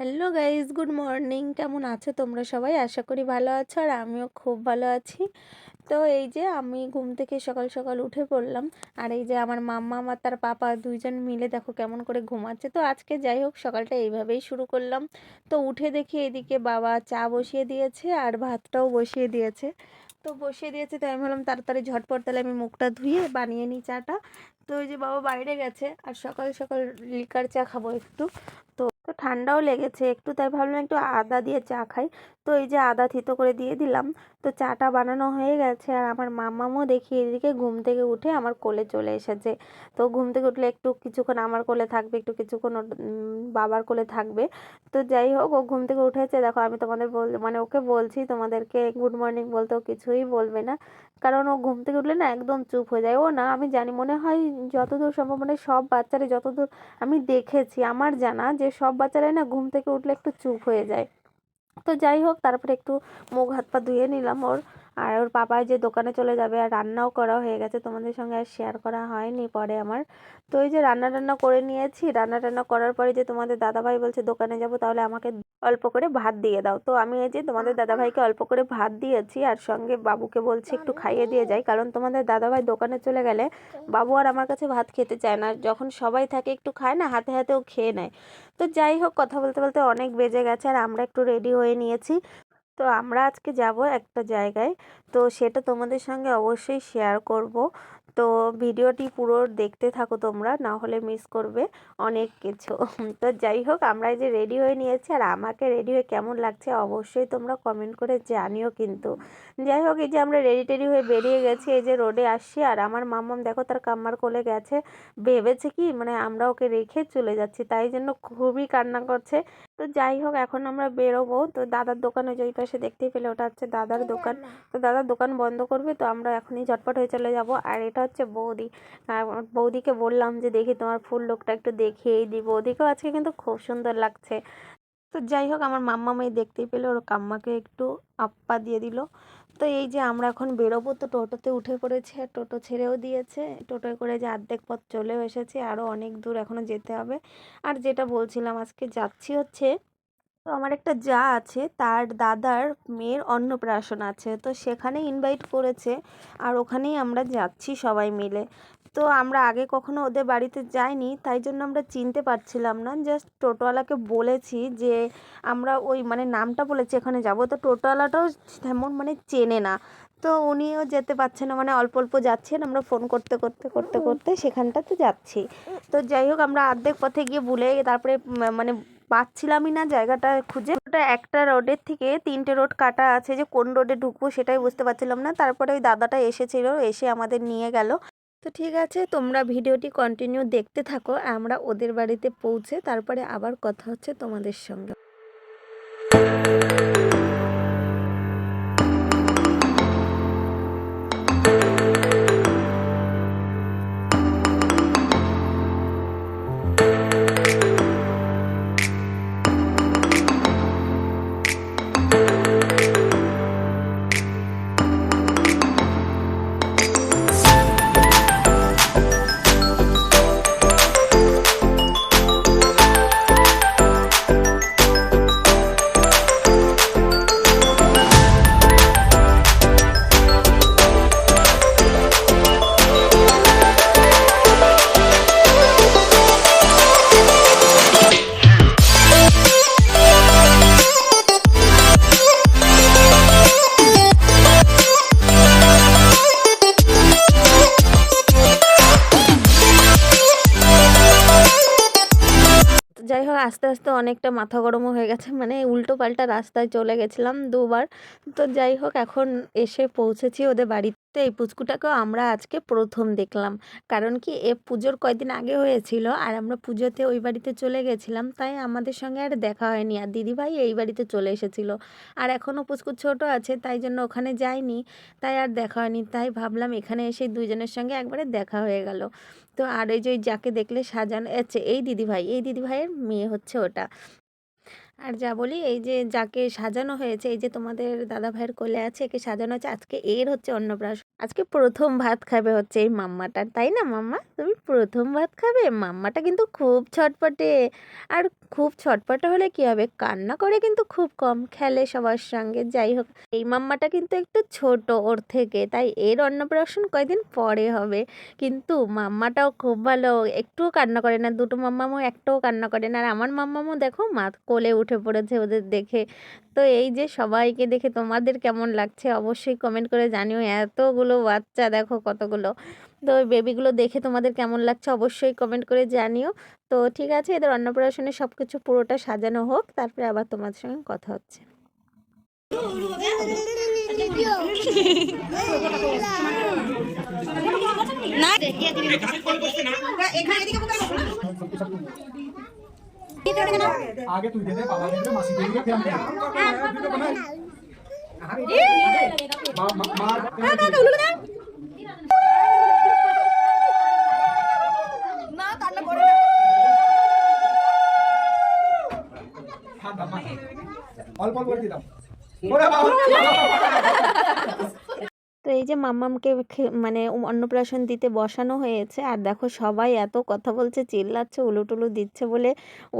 Hello guys, good morning. কেমন আছো তোমরা সবাই? আশা করি ভালো আছো, আর আমিও খুব ভালো আছি। তো এই যে আমি ঘুম থেকে সকাল সকাল উঠে পড়লাম, আর এই যে আমার মাম্মা আর তার পাপা দুইজন মিলে দেখো কেমন করে ঘুমাচ্ছে। তো আজকে যাই হোক সকালটা এইভাবেই শুরু করলাম। তো উঠে দেখি এদিকে বাবা চা বসিয়ে দিয়েছে আর ভাতটাও বসিয়ে দিয়েছে। তো বসিয়ে দিয়েছে, তো আমি ভাবলাম তাড়াতাড়ি ঝটপট তাহলে আমি মুখটা ধুয়ে বানিয়ে নিই চাটা। তো ওই যে বাবা বাইরে গেছে, আর সকাল সকাল লিকার চা খাবো একটু। তো ঠান্ডাও লেগেছে একটু, তাই ভাবলাম একটু আদা দিয়ে চা খাই। তো এই যে আদা থিতো করে দিয়ে দিলাম। তো চাটা বানানো হয়ে গেছে, আর আমার মাম্মামও দেখি এদিকে ঘুম থেকে উঠে আমার কোলে চলে এসেছে। তো ঘুম থেকে উঠলে একটু কিছুক্ষণ আমার কোলে থাকবে, একটু কিছুক্ষণ ওর বাবার কোলে থাকবে। তো যাই হোক, ও ঘুম থেকে উঠেছে, দেখো আমি তোমাদের মানে ওকে বলছি তোমাদেরকে গুড মর্নিং বলতে, ও কিছুই বলবে না। কারণ ও ঘুম থেকে উঠলে না একদম চুপ হয়ে যায়। ও না, আমি জানি, মনে হয় যতদূর সম্ভব মানে সব বাচ্চারা যতদূর আমি দেখেছি, আমার জানা যে সব বাচ্চারাই না ঘুম থেকে উঠলে একটু চুপ হয়ে যায়। তো যাই হোক, তারপরে একটু মুখ হাত পা ধুয়ে নিলাম ওর। আর ওর পাপা যে দোকানে চলে যাবে, আর রান্নাও করা হয়ে গেছে, তোমাদের সঙ্গে আর শেয়ার করা হয়নি পরে আমার। তো এই যে রান্না টান্না করে নিয়েছি, রান্না টান্না করার পরে যে তোমাদের দাদাভাই বলছে দোকানে যাব, তাহলে আমাকে অল্প করে ভাত দিয়ে দাও। তো আমি এই যে তোমাদের দাদাভাইকে অল্প করে ভাত দিয়েছি, আর সঙ্গে বাবুকে বলছি একটু খাইয়ে দিয়ে যাই, কারণ তোমাদের দাদাভাই দোকানে চলে গেলে বাবু আর আমার কাছে ভাত খেতে চায় না। যখন সবাই থাকে একটু খায় না, হাতে হাতেও খেয়ে নেয়। তো যাই হোক, কথা বলতে বলতে অনেক বেজে গেছে, আর আমরা একটু রেডি হয়ে নিয়েছি। তো আমরা আজকে যাব একটা জায়গায়, তো সেটা তোমাদের সঙ্গে অবশ্যই শেয়ার করব। তো ভিডিওটি পুরো দেখতে থাকো তোমরা, না হলে মিস করবে অনেক কিছু। তো যাই হোক, আমরা এই যে রেডি হয়ে নিয়েছি, আর আমাকে রেডি হয়ে কেমন লাগছে অবশ্যই তোমরা কমেন্ট করে জানিও কিন্তু। যাই হোক, এই যে আমরা রেডি টেডি হয়ে বেরিয়ে গেছি, এই যে রোডে আসছি, আর আমার মাম্মাম দেখো তার কাম্মার কোলে গেছে। ভেবেছে কি মানে আমরা ওকে রেখে চলে যাচ্ছি, তাই জন্য খুবই কান্না করছে। তো যাই হোক, এখন আমরা বেরোবো। তো দাদার দোকান ওই যে ওই পাশে দেখতেই পেলে, ওটা হচ্ছে দাদার দোকান। তো দাদার দোকান বন্ধ করবে, তো আমরা এখনই ঝটপট হয়ে চলে যাব। আর এটা হচ্ছে বৌদি। আর বৌদিকে বললাম যে দেখি তোমার ফুল লোকটা একটু দেখিয়েই দিই। বৌদিকেও আজকে কিন্তু খুব সুন্দর লাগছে। তো যাই হোক, আমার মাম্মামাই দেখতেই পেলে ওর কাম্মাকে একটু আপ্পা দিয়ে দিল। তো এই যে আমরা এখন বেরোবো, তো টোটোতে উঠে পড়েছি, আর টোটো ছেড়েও দিয়েছে। টোটোয় করে যে অর্ধেক পথ চলেও এসেছি, আরও অনেক দূর এখনও যেতে হবে। আর যেটা বলছিলাম, আজকে যাচ্ছি হচ্ছে, তো আমার একটা যা আছে, তার দাদার মেয়ের অন্নপ্রাশন আছে, তো সেখানে ইনভাইট করেছে, আর ওখানেই আমরা যাচ্ছি সবাই মিলে। তো আমরা আগে কখনো ওদের বাড়িতে যাইনি, তাই জন্য আমরা চিনতে পারছিলাম না। জাস্ট টোটোওয়ালাকে বলেছি যে আমরা ওই মানে নামটা বলেছি এখানে যাব, তো টোটোওয়ালাটাও তেমন মানে চেনে না। তো উনিও যেতে পারছে না, মানে অল্প অল্প যাচ্ছেন, আমরা ফোন করতে করতে করতে করতে সেখানটাতে যাচ্ছি। তো যাই হোক, আমরা অর্ধেক পথে গিয়ে ভুলে তারপরে মানে পাচ্ছিলামই না জায়গাটা খুঁজে। ওটা একটা রোডের থেকে তিনটে রোড কাটা আছে, যে কোন রোডে ঢুকবো সেটাই বুঝতে পারছিলাম না। তারপরে ওই দাদাটা এসেছিল, এসে আমাদের নিয়ে গেল। তো ঠিক আছে, তোমরা ভিডিওটি কন্টিনিউ দেখতে থাকো। আমরা ওদের বাড়িতে পৌঁছে তারপরে আবার কথা হচ্ছে তোমাদের সঙ্গে। যাই হোক, আস্তে আস্তে অনেকটা মাথা গরমও হয়ে গেছে, মানে উল্টো পাল্টা রাস্তায় চলে গেছিলাম দুবার। তো যাই হোক, এখন এসে পৌঁছেছি ওদের বাড়িতে। এই পুচকুটাকেও আমরা আজকে প্রথম দেখলাম, কারণ কি এ পুজোর কয়দিন আগে হয়েছিল, আর আমরা পুজোতে ওই বাড়িতে চলে গেছিলাম, তাই আমাদের সঙ্গে আর দেখা হয়নি। আর দিদিভাই এই বাড়িতে চলে এসেছিল, আর এখনও পুচকু ছোট আছে, তাই জন্য ওখানে যাইনি, তাই আর দেখা হয়নি। তাই ভাবলাম এখানে এসে দুইজনের সঙ্গে একবারে দেখা হয়ে গেল। তো আর এই যে যাকে দেখলে সাজানো আছে, এই দিদিভাইয়ের মেয়ে হচ্ছে ওটা। আর যা বলি, এই যে যাকে সাজানো হয়েছে, এই যে তোমাদের দাদা ভাইয়ের কোলে আছে, একে সাজানো হচ্ছে, আজকে এর হচ্ছে অন্নপ্রাশন। আজকে প্রথম ভাত খাবে হচ্ছে এই মাম্মাটা, তাই না মাম্মা? তুমি প্রথম ভাত খাবে। মাম্মাটা কিন্তু খুব ছটপটে। আর খুব ছটপটে হলে কি হবে, কান্না করে কিন্তু খুব কম, খেলে সবার সঙ্গে। যাই হোক, এই মাম্মাটা কিন্তু একটু ছোট ওর থেকে, তাই এর অন্নপ্রাশন কয়দিন পরে হবে। কিন্তু মাম্মাটাও খুব ভালো, একটুও কান্না করে না। দুটো মাম্মামও একটাও কান্না করে না। আর আমার মাম্মামও দেখো মা কোলে উঠে পড়েছে ওদের দেখে। তো এই যে সবাইকে দেখে তোমাদের কেমন লাগছে অবশ্যই কমেন্ট করে জানিও। এতগুলো বাচ্চা দেখো কতগুলো। তো ওই বেবিগুলো দেখে তোমাদের কেমন লাগছে অবশ্যই কমেন্ট করে জানিও। তো ঠিক আছে, এদের অন্নপ্রাশনে সব কিছু পুরোটা সাজানো হোক, তারপরে আবার তোমাদের সঙ্গে কথা হচ্ছে। आगे तू दे दे पापा दे दे मासी दे दे फिर हम वीडियो बनाए ना काटना पड़े हां दमा অল্প অল্প করে দিলাম ওরে বাবা। তো এই যে মাম্মামকে মানে অন্নপ্রাশন দিতে বসানো হয়েছে, আর দেখো সবাই এত কথা বলছে, চিল্লাচ্ছে, উলুটুলু দিচ্ছে বলে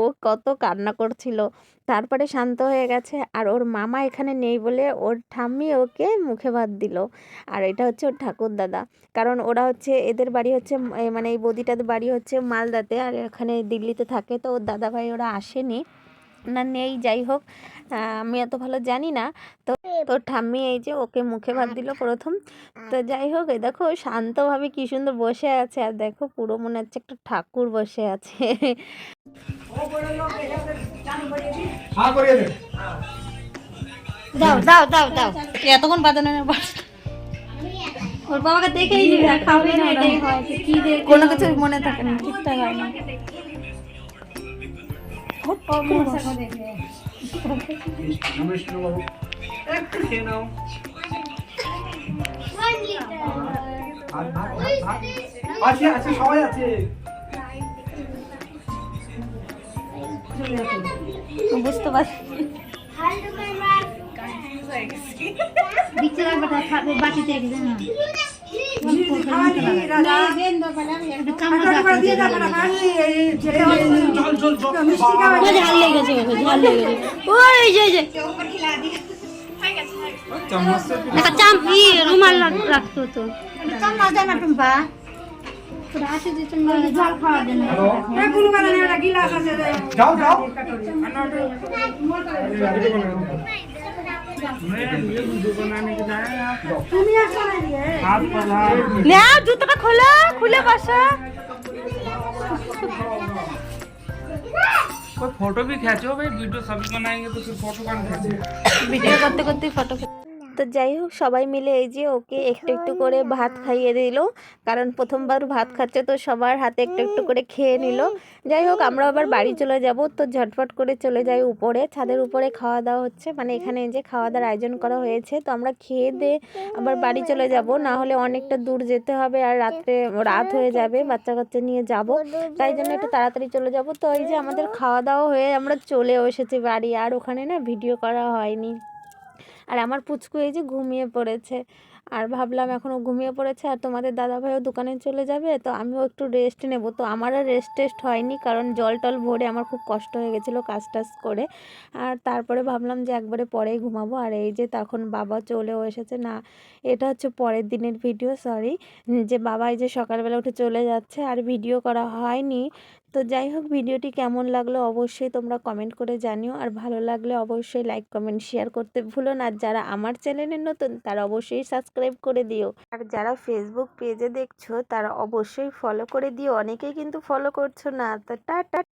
ও কত কান্না করছিল। তারপরে শান্ত হয়ে গেছে। আর ওর মামা এখানে নেই বলে ওর ঠাম্মি ওকে মুখে ভাত দিল। আর এটা হচ্ছে ওর ঠাকুর দাদা, কারণ ওরা হচ্ছে, এদের বাড়ি হচ্ছে মানে এই বৌদিটাদের বাড়ি হচ্ছে মালদাতে, আর এখানে দিল্লিতে থাকে। তো ওর দাদা ভাই ওরা আসেনি না, নেই, যাই হোক, আমি এত ভালো জানি না। তো তোর ঠাম্মি এই যে ওকে মুখে ভাত দিল প্রথম। তো যাই হোক, এই দেখো শান্তভাবে কি সুন্দর বসে আছে, আর দেখো পুরো মনে হচ্ছে একটা ঠাকুর বসে আছে। দাও দাও দাও দাও এতক্ষণ বাজানো ওর বাবাকে দেখেই খাওয়াবে না, এটাই হয় কি কোনো কিছু মনে থাকে না, ঠিকঠাক হয় না। আছে আছে সবাই আছে বুঝতে পারছি। বাটিতে ঝাল লেগেছে, ঝাল লেগেছে। ওই যে রুমাল রাখতো তো টুম্পা জল খাওয়ার জন্য। যাও যাও জুতোটা খোলো, খুলে বসো। कोई फोटो भी खींचो भाई, वीडियो सभी बनाएंगे तो सिर्फ फोटो कौन खींचे। ভিডিও করতে করতে ফটো। তো যাই হোক, সবাই মিলে এই যে ওকে একটু একটু করে ভাত খাইয়ে দিল, কারণ প্রথমবার ভাত খাচ্ছে তো সবার হাতে একটু একটু করে খেয়ে নিল। যাই হোক, আমরা আবার বাড়ি চলে যাব, তো ঝটফট করে চলে যাই উপরে, ছাদের উপরে খাওয়া দাওয়া হচ্ছে, মানে এখানে যে খাওয়া দাওয়ার আয়োজন করা হয়েছে। তো আমরা খেয়ে দিয়ে আবার বাড়ি চলে যাব, না হলে অনেকটা দূর যেতে হবে, আর রাত হয়ে যাবে, বাচ্চা কাচ্চা নিয়ে যাব, তাই জন্য একটু তাড়াতাড়ি চলে যাব। তো এই যে আমাদের খাওয়া দাওয়া হয়ে আমরা চলে এসেছি বাড়ি, আর ওখানে না ভিডিও করা হয়নি। আর আমার পুচকু এই যে ঘুমিয়ে পড়েছে, আর ভাবলাম এখনও ঘুমিয়ে পড়েছে, আর তোমাদের দাদাভাইও দোকানে চলে যাবে, তো আমিও একটু রেস্ট নেব। তো আমার আর রেস্ট হয়নি, কারণ জল টল ভরে আমার খুব কষ্ট হয়ে গেছিলো কাজ টাজ করে। আর তারপরে ভাবলাম যে একবারে পরেই ঘুমাবো। আর এই যে তখন বাবা চলেও এসেছে, না এটা হচ্ছে পরের দিনের ভিডিও, সরি, যে বাবা এই যে সকালবেলা উঠে চলে যাচ্ছে, আর ভিডিও করা হয়নি। তো যাই হোক, ভিডিওটি কেমন লাগলো অবশ্যই তোমরা কমেন্ট করে জানিও, আর ভালো লাগলে অবশ্যই লাইক কমেন্ট শেয়ার করতে ভুলো না। আর যারা আমার চ্যানেলে নতুন তারা অবশ্যই সাবস্ক্রাইব করে দিও, আর যারা ফেসবুক পেজে দেখছো তারা অবশ্যই ফলো করে দিও। অনেকেই কিন্তু ফলো করছো না। তো টাটা।